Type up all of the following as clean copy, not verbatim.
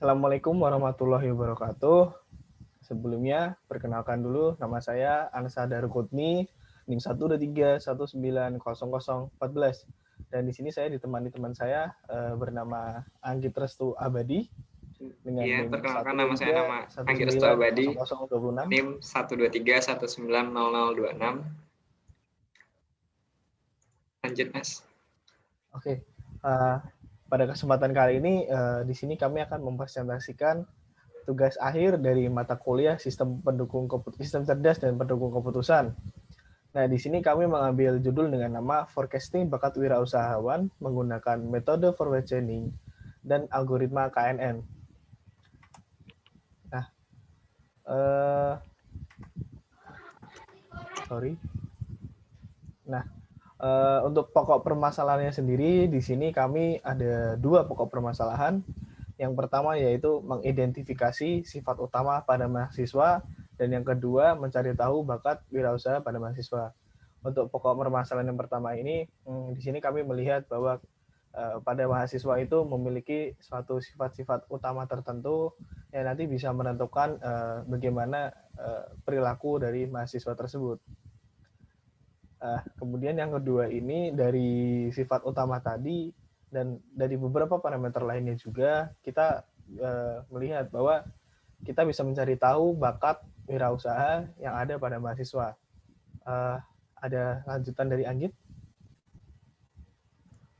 Assalamualaikum warahmatullahi wabarakatuh. Sebelumnya, perkenalkan dulu nama saya Ansa Darukutni, NIM 123190014. Dan di sini saya ditemani teman saya bernama Anggit Restu Abadi dengan Iya, NIM perkenalkan nama saya nama Anggir Restu Abadi, 123190026. NIM 123190026. Lanjut, Mas. Oke, uh, pada kesempatan kali ini di sini kami akan mempresentasikan tugas akhir dari mata kuliah sistem cerdas dan pendukung keputusan. Nah, di sini kami mengambil judul dengan nama Forecasting Bakat Wirausahawan menggunakan metode forward chaining dan algoritma KNN. Nah, eh, sorry. Nah, untuk pokok permasalahannya sendiri, di sini kami ada dua pokok permasalahan. Yang pertama yaitu mengidentifikasi sifat utama pada mahasiswa, dan yang kedua mencari tahu bakat wirausaha pada mahasiswa. Untuk pokok permasalahan yang pertama ini, di sini kami melihat bahwa pada mahasiswa itu memiliki suatu sifat-sifat utama tertentu yang nanti bisa menentukan bagaimana perilaku dari mahasiswa tersebut. Kemudian yang kedua ini dari sifat utama tadi dan dari beberapa parameter lainnya juga kita melihat bahwa kita bisa mencari tahu bakat wirausaha yang ada pada mahasiswa. Ada lanjutan dari Anggit?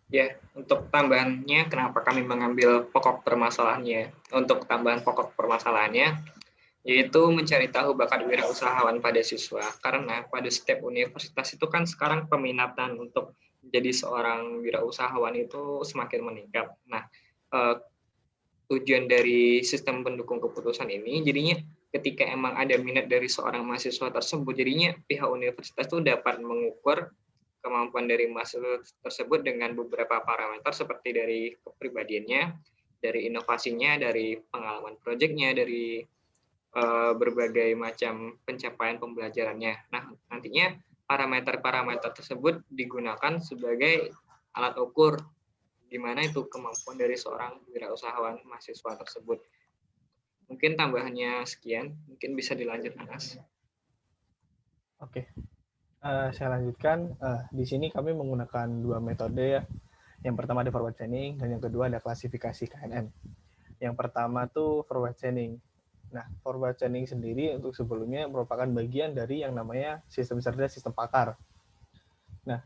Ya, untuk tambahannya kenapa kami mengambil pokok permasalahannya? Untuk tambahan pokok permasalahannya, yaitu mencari tahu bakat wirausahawan pada siswa. Karena pada setiap universitas itu kan sekarang peminatan untuk menjadi seorang wirausahawan itu semakin meningkat. Nah, tujuan dari sistem pendukung keputusan ini jadinya ketika emang ada minat dari seorang mahasiswa tersebut, jadinya pihak universitas itu dapat mengukur kemampuan dari mahasiswa tersebut dengan beberapa parameter seperti dari kepribadiannya, dari inovasinya, dari pengalaman proyeknya, dari berbagai macam pencapaian pembelajarannya. Nah, nantinya parameter-parameter tersebut digunakan sebagai alat ukur gimana itu kemampuan dari seorang wirausahawan mahasiswa tersebut. Mungkin tambahannya sekian, mungkin bisa dilanjutkan, Mas. Oke, saya lanjutkan. Di sini kami menggunakan dua metode ya. Yang pertama ada forward chaining dan yang kedua ada klasifikasi KNN. Yang pertama tuh forward chaining. Nah, forward chaining sendiri untuk sebelumnya merupakan bagian dari yang namanya sistem cerdas, sistem pakar. Nah,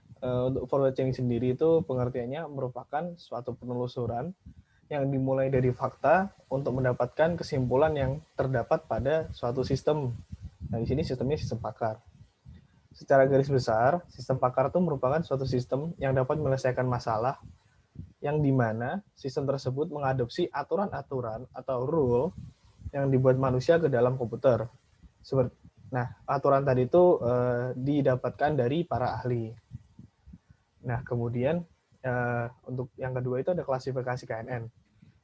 untuk forward chaining sendiri itu pengertiannya merupakan suatu penelusuran yang dimulai dari fakta untuk mendapatkan kesimpulan yang terdapat pada suatu sistem. Nah, di sini sistemnya sistem pakar. Secara garis besar, sistem pakar itu merupakan suatu sistem yang dapat menyelesaikan masalah yang dimana sistem tersebut mengadopsi aturan-aturan atau rule yang dibuat manusia ke dalam komputer. Nah, aturan tadi itu didapatkan dari para ahli. Nah, kemudian untuk yang kedua itu ada klasifikasi KNN.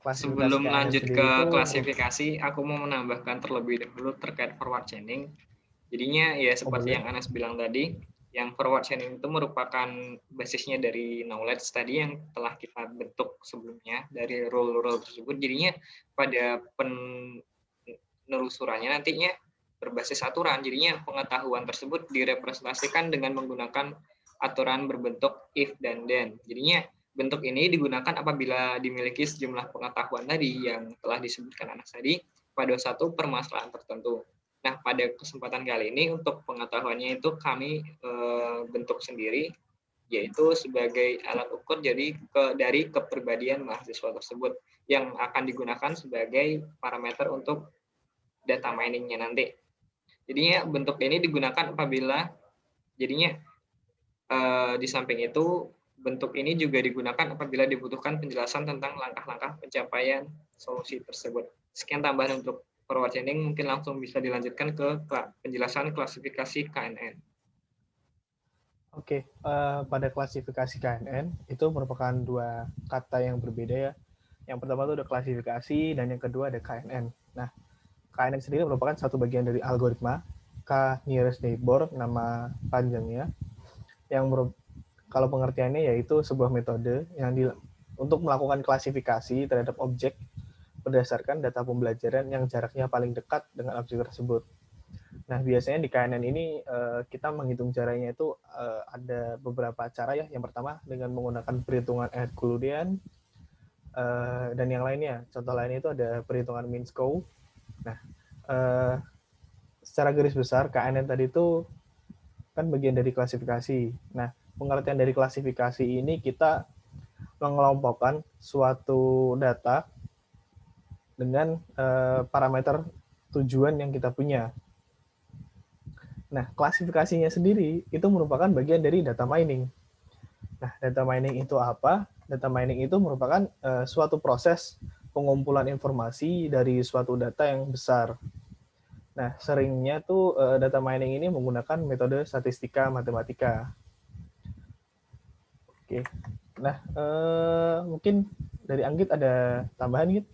Klasifikasi Sebelum KNN lanjut sendiri itu ke klasifikasi, aku mau menambahkan terlebih dahulu terkait forward chaining. Jadinya ya seperti boleh. yang Anas bilang tadi, yang forward chaining itu merupakan basisnya dari knowledge tadi yang telah kita bentuk sebelumnya dari rule-rule tersebut. Jadinya pada penelusurannya nantinya berbasis aturan. Jadinya pengetahuan tersebut direpresentasikan dengan menggunakan aturan berbentuk if dan then. Jadinya bentuk ini digunakan apabila dimiliki sejumlah pengetahuan tadi yang telah disebutkan Anas tadi pada satu permasalahan tertentu. Nah, pada kesempatan kali ini untuk pengetahuannya itu kami bentuk sendiri, yaitu sebagai alat ukur dari kepribadian mahasiswa tersebut yang akan digunakan sebagai parameter untuk data mining-nya nanti. Jadinya bentuk ini digunakan apabila jadinya di samping itu bentuk ini juga digunakan apabila dibutuhkan penjelasan tentang langkah-langkah pencapaian solusi tersebut. Sekian tambahan untuk forward chaining, mungkin langsung bisa dilanjutkan ke penjelasan klasifikasi KNN. Oke, pada klasifikasi KNN itu merupakan dua kata yang berbeda ya. Yang pertama itu ada klasifikasi dan yang kedua ada KNN. Nah, KNN sendiri merupakan satu bagian dari algoritma K nearest neighbor, nama panjangnya, yang kalau pengertiannya yaitu sebuah metode yang untuk melakukan klasifikasi terhadap objek berdasarkan data pembelajaran yang jaraknya paling dekat dengan objek tersebut. Nah, biasanya di KNN ini kita menghitung jaraknya itu ada beberapa cara ya. Yang pertama dengan menggunakan perhitungan Herculean dan yang lainnya. Contoh lainnya itu ada perhitungan Minskov. Nah, secara garis besar KNN tadi itu kan bagian dari klasifikasi. Nah, pengertian dari klasifikasi ini kita mengelompokkan suatu data dengan parameter tujuan yang kita punya. Nah, klasifikasinya sendiri itu merupakan bagian dari data mining. Nah, data mining itu apa? Data mining itu merupakan suatu proses pengumpulan informasi dari suatu data yang besar. Nah, seringnya tuh data mining ini menggunakan metode statistika matematika. Oke. Nah, mungkin dari Anggit ada tambahan gitu?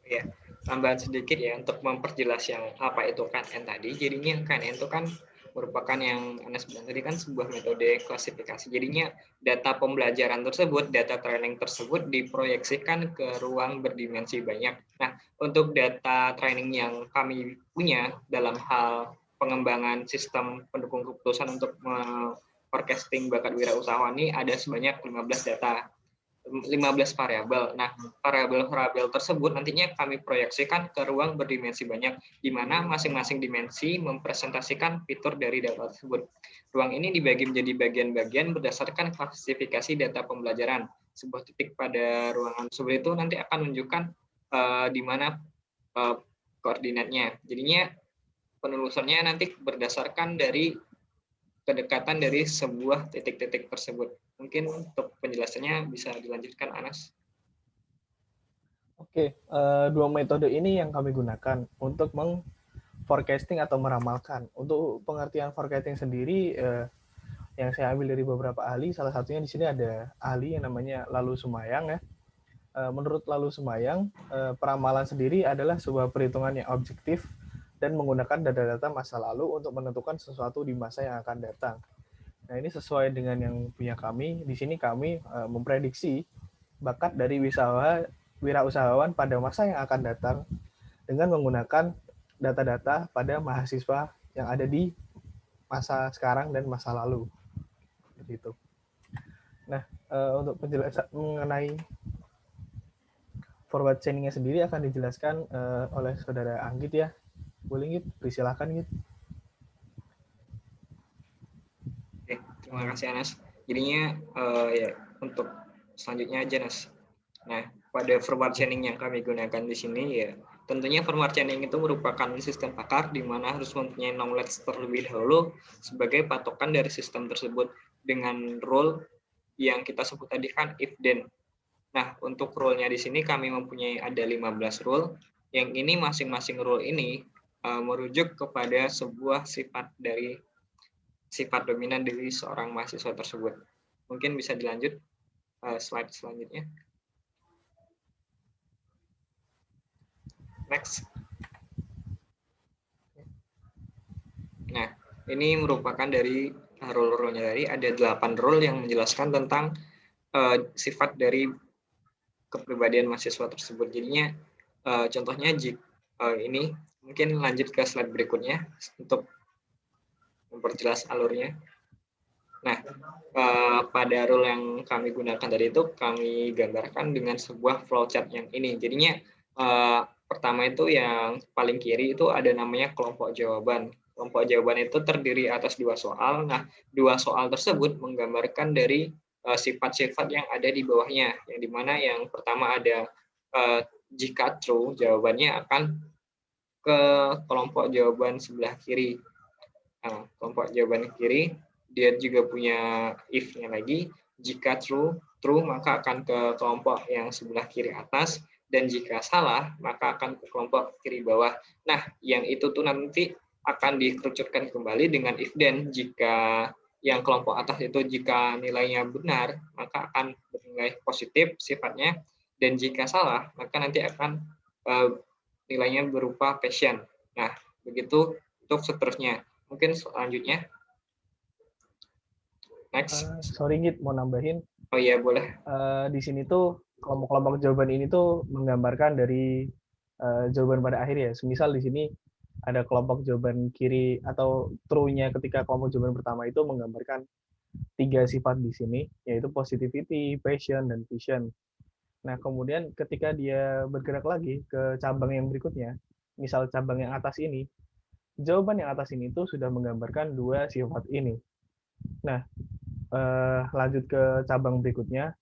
Ya, tambahan sedikit ya untuk memperjelas yang apa itu KNN tadi. Jadinya KNN itu kan merupakan yang Anas bilang tadi kan sebuah metode klasifikasi. Jadinya data pembelajaran tersebut, data training tersebut diproyeksikan ke ruang berdimensi banyak. Nah, untuk data training yang kami punya dalam hal pengembangan sistem pendukung keputusan untuk forecasting bakat wirausahawan ini ada sebanyak 15 data. 15 variabel. Nah, variabel-variabel tersebut nantinya kami proyeksikan ke ruang berdimensi banyak, di mana masing-masing dimensi mempresentasikan fitur dari data tersebut. Ruang ini dibagi menjadi bagian-bagian berdasarkan klasifikasi data pembelajaran. Sebuah titik pada ruangan tersebut itu nanti akan menunjukkan di mana koordinatnya. Jadinya penelusurannya nanti berdasarkan dari kedekatan dari sebuah titik-titik tersebut. Mungkin untuk penjelasannya bisa dilanjutkan, Anas. Oke, dua metode ini yang kami gunakan untuk forecasting atau meramalkan. Untuk pengertian forecasting sendiri yang saya ambil dari beberapa ahli, salah satunya di sini ada ahli yang namanya Lalu Sumayang ya. Menurut Lalu Sumayang, peramalan sendiri adalah sebuah perhitungan yang objektif dan menggunakan data-data masa lalu untuk menentukan sesuatu di masa yang akan datang. Nah, ini sesuai dengan yang punya kami. Di sini kami memprediksi bakat dari wirausahawan pada masa yang akan datang dengan menggunakan data-data pada mahasiswa yang ada di masa sekarang dan masa lalu. Begitu. Nah, untuk penjelasan mengenai forward chaining-nya sendiri akan dijelaskan oleh saudara Anggit ya. Boleh Git, persilahkan Git. Oke, terima kasih Anas. Jadinya ya untuk selanjutnya aja Nas. Nah, pada forward chaining yang kami gunakan di sini ya tentunya forward chaining itu merupakan sistem pakar di mana harus mempunyai knowledge terlebih dahulu sebagai patokan dari sistem tersebut dengan rule yang kita sebut tadi kan if then. Nah, untuk rule-nya di sini kami mempunyai ada 15 rule. Yang ini masing-masing rule ini merujuk kepada sebuah sifat dominan dari seorang mahasiswa tersebut. Mungkin bisa dilanjut slide selanjutnya. Next. Nah, ini merupakan dari rule-rule-nya tadi. Ada 8 rule yang menjelaskan tentang sifat dari kepribadian mahasiswa tersebut. Jadinya contohnya ini mungkin lanjut ke slide berikutnya untuk memperjelas alurnya. Nah, pada rule yang kami gunakan tadi itu kami gambarkan dengan sebuah flowchart yang ini. Jadinya pertama itu yang paling kiri itu ada namanya kelompok jawaban. Kelompok jawaban itu terdiri atas 2 soal. Nah, 2 soal tersebut menggambarkan dari sifat-sifat yang ada di bawahnya. Yang dimana yang pertama ada jika true, jawabannya akan ke kelompok jawaban sebelah kiri. Nah, kelompok jawaban kiri dia juga punya if-nya lagi. Jika true maka akan ke kelompok yang sebelah kiri atas, dan jika salah maka akan ke kelompok kiri bawah. Nah, yang itu tuh nanti akan dikerucutkan kembali dengan if then. Jika yang kelompok atas itu jika nilainya benar maka akan bernilai positif sifatnya, dan jika salah maka nanti akan nilainya berupa passion. Nah, begitu untuk seterusnya. Mungkin selanjutnya. Next. Sorry Git, mau nambahin. Oh iya, boleh. Di sini tuh kelompok-kelompok jawaban ini tuh menggambarkan dari jawaban pada akhir ya. Semisal di sini ada kelompok jawaban kiri atau true-nya ketika kelompok jawaban pertama itu menggambarkan 3 sifat di sini, yaitu positivity, passion, dan vision. Nah, kemudian ketika dia bergerak lagi ke cabang yang berikutnya, misal cabang yang atas ini, jawaban yang atas ini tuh sudah menggambarkan 2 sifat ini. Nah, lanjut ke cabang berikutnya.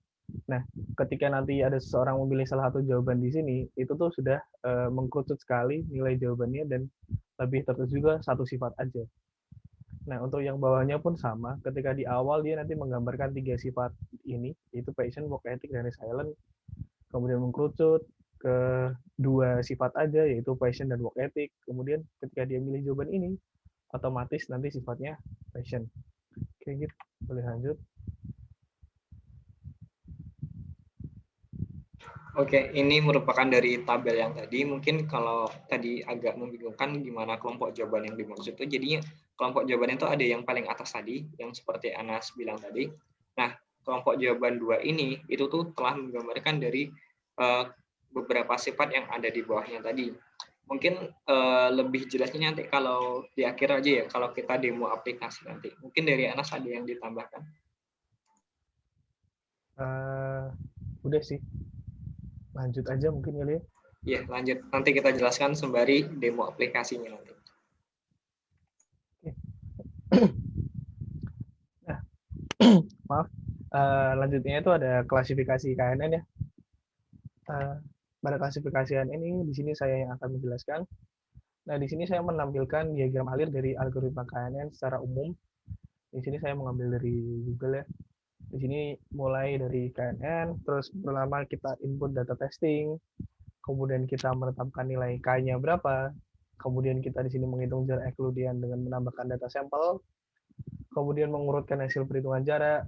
Nah, ketika nanti ada seseorang memilih salah satu jawaban di sini, itu tuh sudah mengkerucut sekali nilai jawabannya dan lebih tertuju juga satu sifat aja. Nah, untuk yang bawahnya pun sama. Ketika di awal dia nanti menggambarkan 3 sifat ini, yaitu passion, work ethic, dan resilience. Kemudian mengkerucut ke 2 sifat aja, yaitu passion dan work ethic. Kemudian ketika dia milih jawaban ini, otomatis nanti sifatnya passion. Oke, gitu. Boleh lanjut. Oke, ini merupakan dari tabel yang tadi. Mungkin kalau tadi agak membingungkan gimana kelompok jawaban yang dimaksud itu. Jadinya kelompok jawaban itu ada yang paling atas tadi, yang seperti Anas bilang tadi. Nah, kelompok jawaban 2 ini itu tuh telah menggambarkan dari beberapa sifat yang ada di bawahnya tadi. Mungkin lebih jelasnya nanti kalau di akhir aja ya, kalau kita demo aplikasi nanti. Mungkin dari Anas ada yang ditambahkan. Udah sih. Lanjut aja mungkin kali ya. Ya, lanjut. Nanti kita jelaskan sembari demo aplikasinya nanti. Nah, maaf. Lanjutnya itu ada klasifikasi KNN ya. Pada klasifikasi KNN ini di sini saya yang akan menjelaskan. Nah, di sini saya menampilkan diagram alir dari algoritma KNN secara umum. Di sini saya mengambil dari Google ya. Di sini mulai dari KNN, terus pertama kita input data testing, kemudian kita menetapkan nilai K-nya berapa, kemudian kita di sini menghitung jarak ekludian dengan menambahkan data sampel, kemudian mengurutkan hasil perhitungan jarak,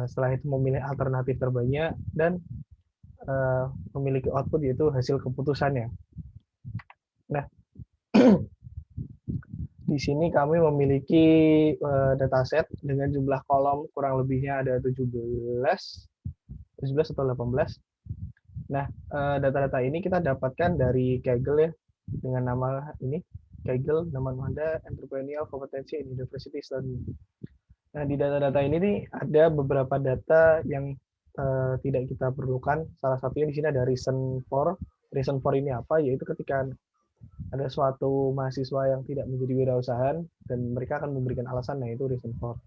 setelah itu memilih alternatif terbanyak, dan memiliki output yaitu hasil keputusannya. Nah, di sini kami memiliki dataset dengan jumlah kolom kurang lebihnya ada 17 atau 18. Nah, data-data ini kita dapatkan dari Kaggle ya, dengan nama ini, Kaggle, nama Anda, Entrepreneurial Competency in University Study. Nah, di data-data ini nih ada beberapa data yang tidak kita perlukan. Salah satunya di sini ada reason for. Reason for ini apa? Yaitu ketika ada suatu mahasiswa yang tidak menjadi wirausahaan dan mereka akan memberikan alasan, nah itu reason for.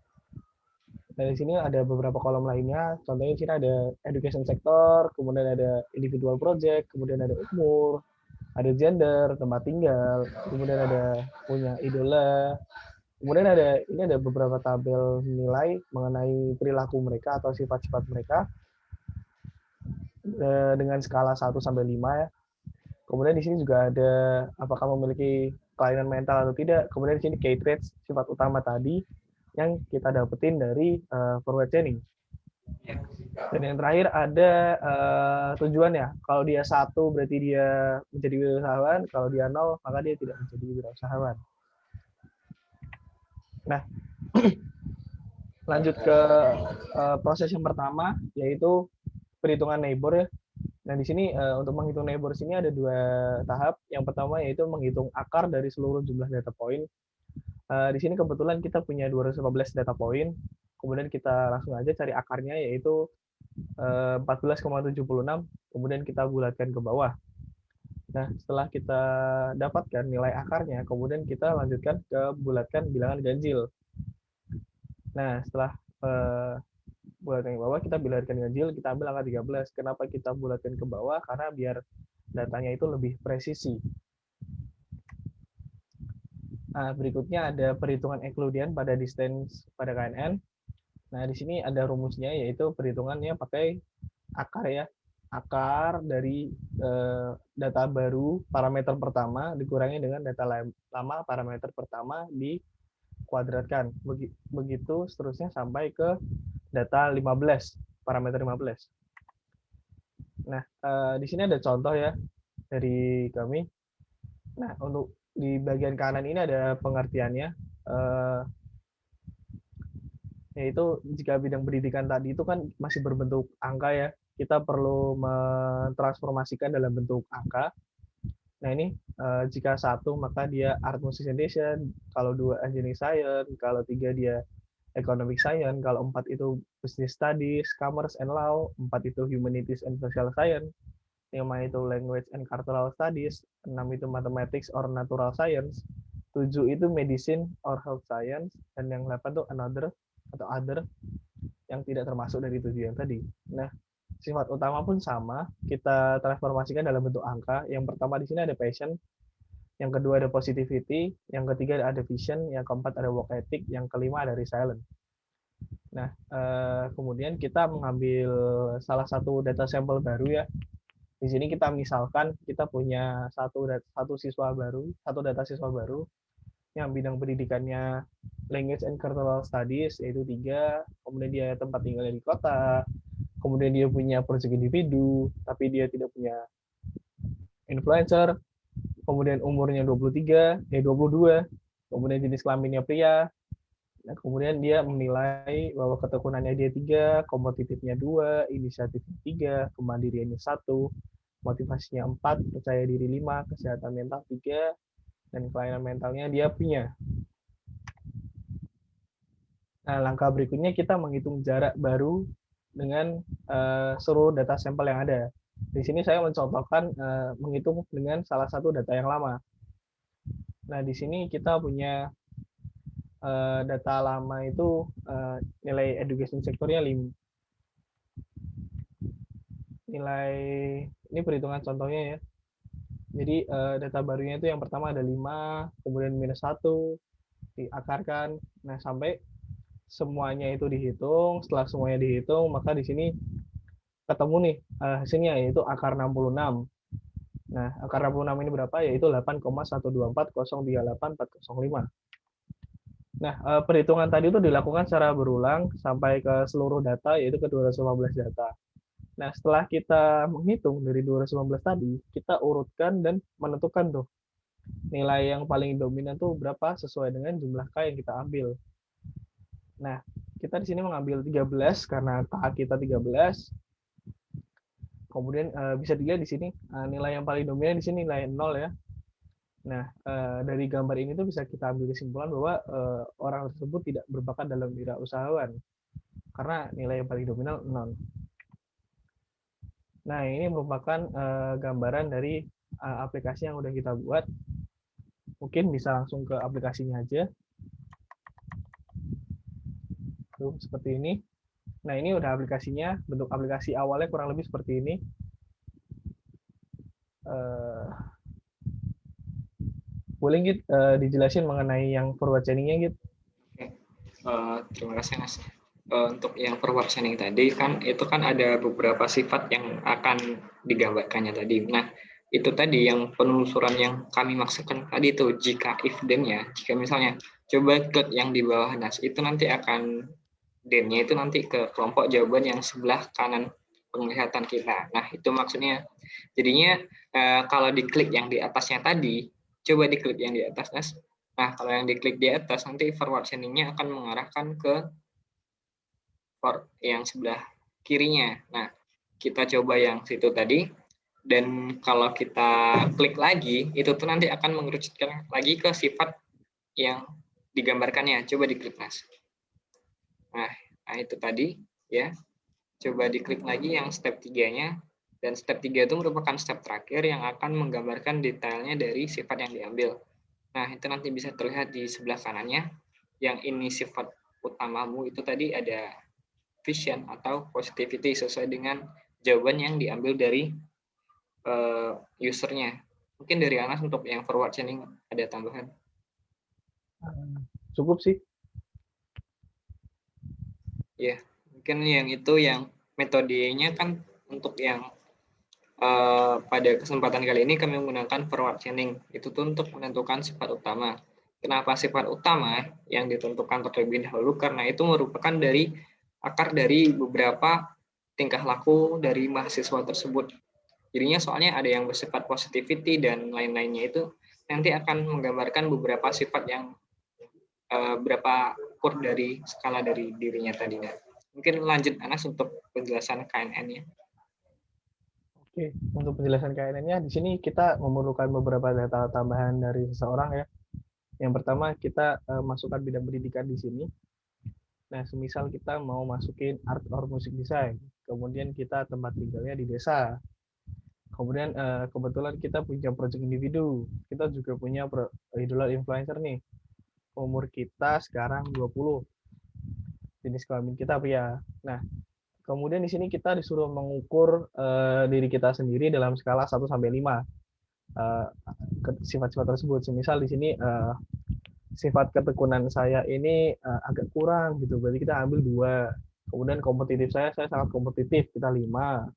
Nah, di sini ada beberapa kolom lainnya. Contohnya di sini ada education sector, kemudian ada individual project, kemudian ada umur, ada gender, tempat tinggal, kemudian ada punya idola, kemudian ini ada beberapa tabel nilai mengenai perilaku mereka atau sifat-sifat mereka dengan skala 1 sampai 5 ya. Kemudian di sini juga ada apakah memiliki kelainan mental atau tidak. Kemudian di sini key traits, sifat utama tadi yang kita dapetin dari forward chaining. Dan yang terakhir ada tujuannya. Kalau dia 1 berarti dia menjadi wirausahawan, kalau dia 0 maka dia tidak menjadi wirausahawan. Nah, lanjut ke proses yang pertama, yaitu perhitungan neighbor ya. Nah, di sini untuk menghitung neighbor sini ada 2 tahap. Yang pertama yaitu menghitung akar dari seluruh jumlah data point. Di sini kebetulan kita punya 215 data point. Kemudian kita langsung aja cari akarnya yaitu 14,76. Kemudian kita bulatkan ke bawah. Nah, setelah kita dapatkan nilai akarnya, kemudian kita lanjutkan ke bulatkan bilangan ganjil. Nah, setelah bulatkan ke bawah, kita bulatkan ganjil, kita ambil angka 13. Kenapa kita bulatkan ke bawah? Karena biar datanya itu lebih presisi. Nah, berikutnya ada perhitungan ekludian pada distance pada KNN. Nah, di sini ada rumusnya, yaitu perhitungannya pakai akar ya. Akar dari data baru parameter pertama dikurangi dengan data lama parameter pertama dikuadratkan. Begitu seterusnya sampai ke data 15, parameter 15. Nah, di sini ada contoh ya dari kami. Nah, untuk di bagian kanan ini ada pengertiannya, yaitu jika bidang pendidikan tadi itu kan masih berbentuk angka ya, kita perlu mentransformasikan dalam bentuk angka. Nah ini jika 1 maka dia art musician, kalau 2 engineering science, kalau 3 dia economic science, kalau 4 itu business studies, commerce and law, 4 itu humanities and social science, 5 itu language and cultural studies, 6 itu mathematics or natural science, 7 itu medicine or health science, dan yang 8 itu another atau other yang tidak termasuk dari 7 yang tadi. Nah, sifat utama pun sama, kita transformasikan dalam bentuk angka. Yang pertama di sini ada passion, yang kedua ada positivity, yang ketiga ada vision, yang keempat ada work ethic, yang kelima ada resilience. Nah, kemudian kita mengambil salah satu data sampel baru ya. Di sini kita misalkan kita punya satu data siswa baru yang bidang pendidikannya language and cultural studies, yaitu 3, kemudian dia tempat tinggalnya di kota, kemudian dia punya project individu, tapi dia tidak punya influencer, kemudian umurnya 22, kemudian jenis kelaminnya pria, nah, kemudian dia menilai bahwa ketekunannya dia 3, kompetitifnya 2, inisiatifnya 3, kemandiriannya 1, motivasinya 4, percaya diri 5, kesehatan mental 3, dan kelainan mentalnya dia punya. Nah, langkah berikutnya kita menghitung jarak baru dengan seluruh data sampel yang ada. Di sini saya mencontohkan menghitung dengan salah satu data yang lama. Nah, di sini kita punya data lama itu nilai education sektornya 5. Nilai ini perhitungan contohnya ya. Jadi data barunya itu yang pertama ada 5, kemudian -1, diakarkan. Nah, sampai semuanya itu dihitung. Setelah semuanya dihitung, maka di sini ketemu nih hasilnya, yaitu akar 66. Nah, akar 66 ini berapa? Yaitu 8,124038405. Nah, perhitungan tadi itu dilakukan secara berulang sampai ke seluruh data, yaitu ke 215 data. Nah, setelah kita menghitung dari 215 tadi, kita urutkan dan menentukan tuh nilai yang paling dominan tuh berapa sesuai dengan jumlah K yang kita ambil. Nah, kita di sini mengambil 13 karena K kita 13. Kemudian bisa dilihat di sini nilai yang paling dominan di sini nilai 0 ya. Nah, dari gambar ini tuh bisa kita ambil kesimpulan bahwa orang tersebut tidak berbakat dalam wirausahawan karena nilai yang paling dominan 0. Nah, ini merupakan gambaran dari aplikasi yang udah kita buat. Mungkin bisa langsung ke aplikasinya aja. Tuh, seperti ini. Nah, ini udah aplikasinya. Bentuk aplikasi awalnya kurang lebih seperti ini. Boleh gitu dijelasin mengenai yang forward chaining-nya gitu? Terima kasih Mas. Untuk yang forward chaining tadi kan itu kan ada beberapa sifat yang akan digambarkannya tadi. Nah, itu tadi yang penelusuran yang kami maksudkan tadi itu jika if then-nya, jika misalnya coba klik yang di bawah Nas itu nanti akan then-nya itu nanti ke kelompok jawaban yang sebelah kanan penglihatan kita. Nah, itu maksudnya jadinya kalau diklik yang di atasnya tadi, coba diklik yang di atas Nas. Nah, kalau yang diklik di atas nanti forward chaining-nya akan mengarahkan ke yang sebelah kirinya. Nah, kita coba yang situ tadi, dan kalau kita klik lagi, itu tuh nanti akan mengerucutkan lagi ke sifat yang digambarkannya. Coba diklik, Mas. Nah itu tadi, ya. Coba diklik lagi yang step 3-nya, dan step 3 itu merupakan step terakhir yang akan menggambarkan detailnya dari sifat yang diambil. Nah, itu nanti bisa terlihat di sebelah kanannya, yang ini sifat utamamu itu tadi ada vision atau positivity sesuai dengan jawaban yang diambil dari usernya. Mungkin dari Anas untuk yang forward chaining ada tambahan? Cukup sih. Ya, mungkin yang itu yang metodenya kan untuk yang pada kesempatan kali ini kami menggunakan forward chaining. Itu tuh untuk menentukan sifat utama. Kenapa sifat utama yang ditentukan terlebih dahulu? Karena itu merupakan dari akar dari beberapa tingkah laku dari mahasiswa tersebut. Jadinya soalnya ada yang bersifat positivity dan lain-lainnya itu nanti akan menggambarkan beberapa sifat yang berapa ukur dari skala dari dirinya tadi. Mungkin lanjut Anas untuk penjelasan KNN-nya. Oke, untuk penjelasan KNN-nya, di sini kita memerlukan beberapa data tambahan dari seseorang ya. Yang pertama, kita masukkan bidang pendidikan di sini. Nah, semisal kita mau masukin art or music design, kemudian kita tempat tinggalnya di desa. Kemudian kebetulan kita punya project individu, kita juga punya idola influencer nih. Umur kita sekarang 20, jenis kelamin kita pria. Nah, kemudian di sini kita disuruh mengukur diri kita sendiri dalam skala 1 sampai 5. Sifat-sifat tersebut. Semisal di sini sifat ketekunan saya ini agak kurang gitu, berarti kita ambil 2. Kemudian kompetitif saya sangat kompetitif, kita 5.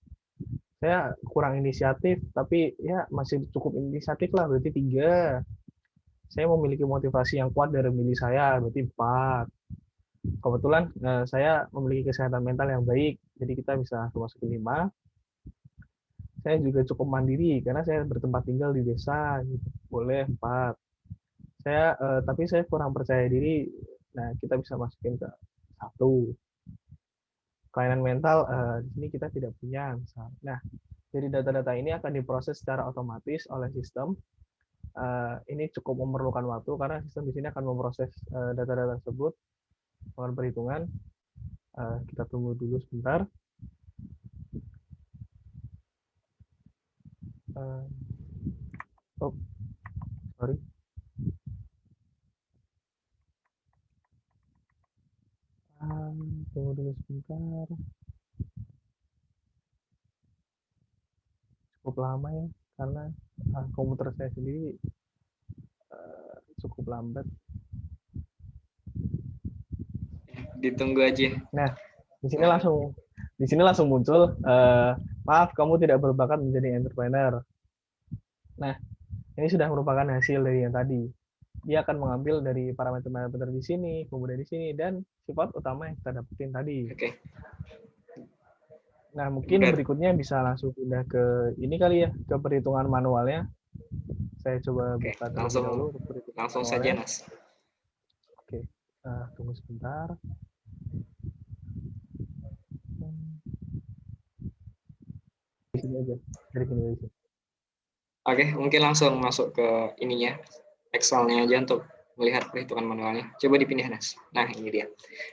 Saya kurang inisiatif, tapi ya masih cukup inisiatif lah, berarti 3. Saya memiliki motivasi yang kuat dari diri saya, berarti 4. Kebetulan saya memiliki kesehatan mental yang baik, jadi kita bisa masuk ke 5. Saya juga cukup mandiri karena saya bertempat tinggal di desa, gitu. Boleh 4. Tapi saya kurang percaya diri. Nah, kita bisa masukin ke 1. Kelainan mental di sini kita tidak punya, misal. Nah, jadi data-data ini akan diproses secara otomatis oleh sistem. Ini cukup memerlukan waktu karena sistem di sini akan memproses data-data tersebut dengan perhitungan. Kita tunggu dulu sebentar. Oh, sorry. Tunggu dulu sebentar. Cukup lama ya, karena komputer saya sendiri cukup lambat. Ditunggu aja. Nah, di sini langsung muncul, maaf, kamu tidak berbakat menjadi entrepreneur. Nah, ini sudah merupakan hasil dari yang tadi. Dia akan mengambil dari parameter-parameter di sini, kemudian di sini, dan sifat utama yang kita dapetin tadi. Oke. Nah, mungkin berikutnya bisa langsung pindah ke ini kali ya, ke perhitungan manualnya. Saya coba buka terlebih dahulu untuk perhitungan langsung manualnya. saja, Mas. Oke, tunggu sebentar. Di sini aja, dari sini aja. Oke, mungkin langsung masuk ke ininya, Excel-nya aja untuk melihat perhitungan manualnya. Coba dipindah, Nas. Nah, ini dia.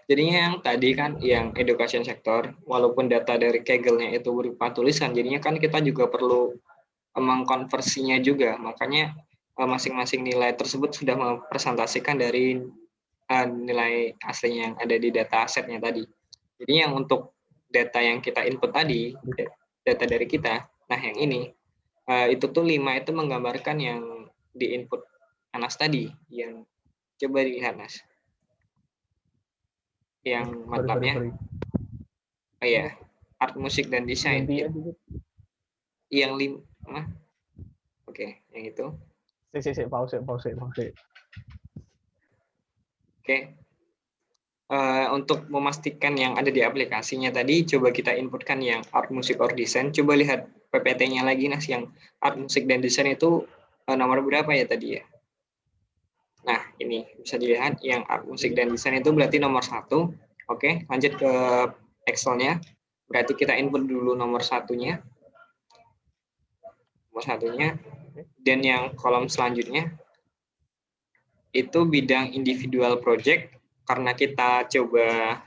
Jadinya yang tadi kan, yang education sector, walaupun data dari Kaggle-nya itu berupa tulisan, jadinya kan kita juga perlu mengkonversinya juga. Makanya masing-masing nilai tersebut sudah mempresentasikan dari nilai aslinya yang ada di data asetnya tadi. Jadi yang untuk data yang kita input tadi, data dari kita, nah yang ini, itu tuh 5 itu menggambarkan yang di input Anas tadi, yang coba dilihat, Nas. Yang MATLAB-nya. Oh iya, art, musik, dan desain. Yang 5. Oke, yang itu. Pause. Oke. Untuk memastikan yang ada di aplikasinya tadi, coba kita inputkan yang art, musik, or desain. Coba lihat PPT-nya lagi, Nas, yang art, musik, dan desain itu nomor berapa ya tadi ya? Nah, ini bisa dilihat yang art, musik, dan desain itu berarti nomor 1. Oke, lanjut ke Excel-nya. Berarti kita input dulu nomor 1-nya. Nomor 1-nya. Dan yang kolom selanjutnya, itu bidang individual project. Karena kita coba,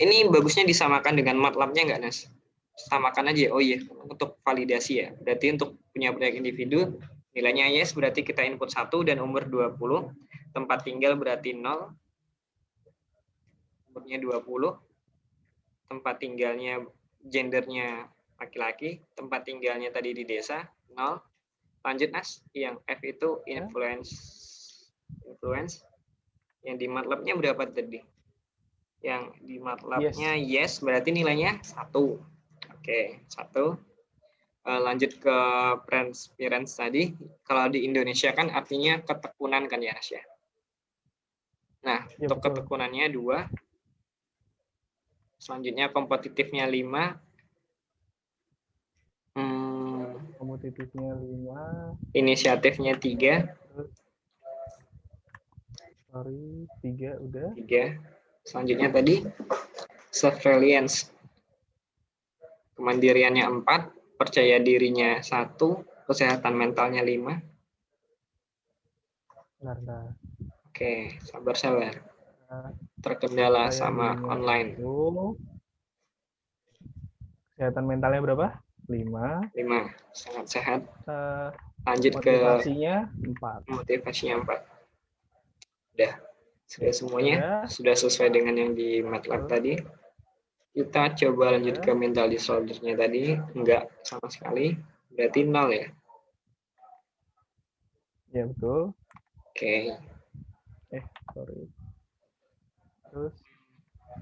ini bagusnya disamakan dengan MATLAB-nya nggak, Nas? Samakan aja. Oh iya, untuk validasi ya. Berarti untuk punya proyek individu, nilainya yes, berarti kita input 1 dan umur 20. Tempat tinggal berarti 0. Umurnya 20. Tempat tinggalnya, gendernya laki-laki. Tempat tinggalnya tadi di desa, 0. Lanjut, Nas. Yang F itu influence. Yang di MATLAB-nya berapa tadi? Yang di MATLAB-nya yes, berarti nilainya 1. Oke, 1. Lanjut ke perseverance tadi. Kalau di Indonesia kan artinya ketekunan kan ya, Nas ya. Nah, ya, untuk betul. Ketekunannya 2. Selanjutnya kompetitifnya 5. Kompetitifnya 5. Inisiatifnya 3. Sorry, 3 udah. 3. Selanjutnya tadi self-reliance. Kemandiriannya 4. percaya dirinya 1, kesehatan mentalnya 5. Bentar. Oke, sabar. Nah, Terkendala percaya sama dirinya online. 1, kesehatan mentalnya berapa? 5. 5, sangat sehat. Eh, Lanjut ke motivasinya 4. motivasinya 4. Udah, sudah Oke, semuanya. udah. Sudah sesuai dengan yang di MATLAB tadi. Kita coba lanjut ke mental disorder-nya tadi. Enggak sama sekali. Berarti 0 ya. Ya, betul. Oke. Sorry. Terus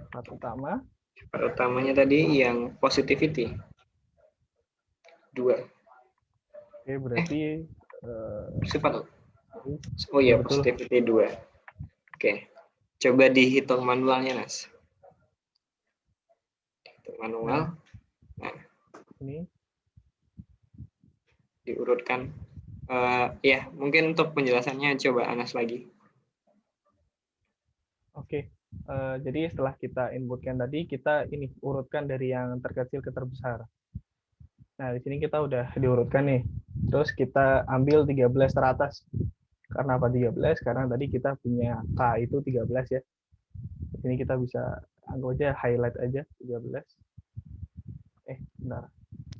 sifat utama. Sifat utamanya tadi yang positivity. 2. Oke, berarti Sifat. Oh ya iya, betul. positivity 2. Oke. Coba dihitung manualnya, Nas. Hitung manual. Nah, ini diurutkan. Ya, mungkin untuk penjelasannya coba Anas lagi. Oke. Jadi setelah kita inputkan tadi, kita ini urutkan dari yang terkecil ke terbesar. Nah, di sini kita udah diurutkan nih. Terus kita ambil 13 teratas. Karena apa 13? Karena tadi kita punya K itu 13 ya. Di sini kita bisa anggap aja highlight aja 13. Bentar.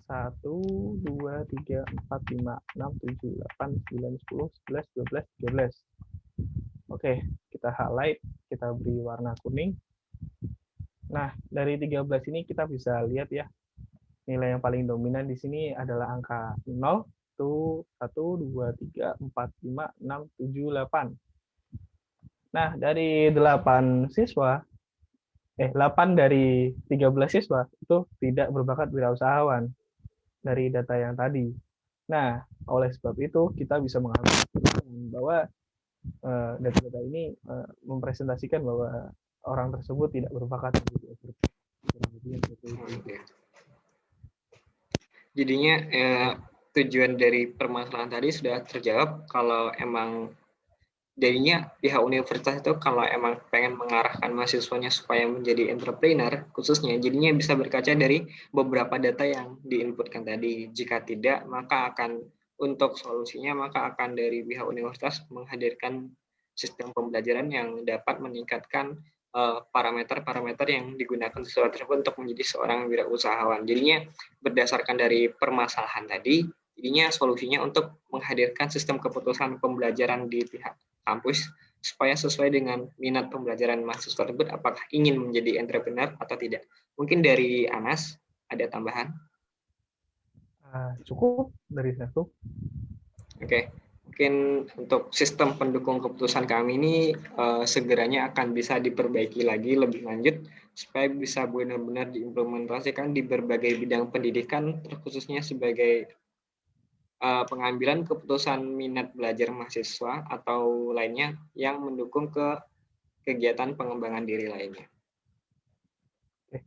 1, 2, 3, 4, 5, 6, 7, 8, 9, 10, 11, 12, 13. Oke, kita highlight, kita beri warna kuning. Nah, dari 13 ini kita bisa lihat ya, nilai yang paling dominan di sini adalah angka 0, itu 1, 2, 3, 4, 5, 6, 7, 8. Nah, dari 8 siswa, 8 dari 13 siswa itu tidak berbakat wirausahawan dari data yang tadi. Nah, oleh sebab itu kita bisa mengambil bahwa data-data ini mempresentasikan bahwa orang tersebut tidak berbakat menjadi entrepreneur. Jadinya tujuan dari permasalahan tadi sudah terjawab. Kalau emang jadinya pihak universitas itu kalau emang pengen mengarahkan mahasiswanya supaya menjadi entrepreneur khususnya, jadinya bisa berkaca dari beberapa data yang diinputkan tadi. Jika tidak, maka akan untuk solusinya maka akan dari pihak universitas menghadirkan sistem pembelajaran yang dapat meningkatkan parameter-parameter yang digunakan sesuatu tersebut untuk menjadi seorang wirausahawan. Jadinya berdasarkan dari permasalahan tadi, jadinya solusinya untuk menghadirkan sistem keputusan pembelajaran di pihak kampus supaya sesuai dengan minat pembelajaran mahasiswa tersebut, apakah ingin menjadi entrepreneur atau tidak. Mungkin dari Anas ada tambahan? Cukup dari satu. Oke. Mungkin untuk sistem pendukung keputusan kami ini segeranya akan bisa diperbaiki lagi lebih lanjut supaya bisa benar-benar diimplementasikan di berbagai bidang pendidikan, terkhususnya sebagai pengambilan keputusan minat belajar mahasiswa atau lainnya yang mendukung ke kegiatan pengembangan diri lainnya.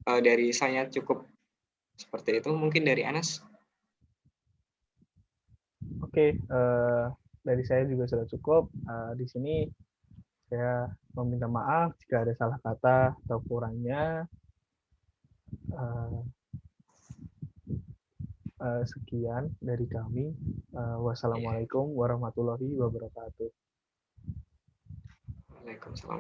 Dari saya cukup seperti itu. Mungkin dari Anas? Oke, dari saya juga sudah cukup. Di sini saya meminta maaf jika ada salah kata atau kurangnya. Sekian dari kami. Wassalamualaikum warahmatullahi wabarakatuh. Waalaikumsalam.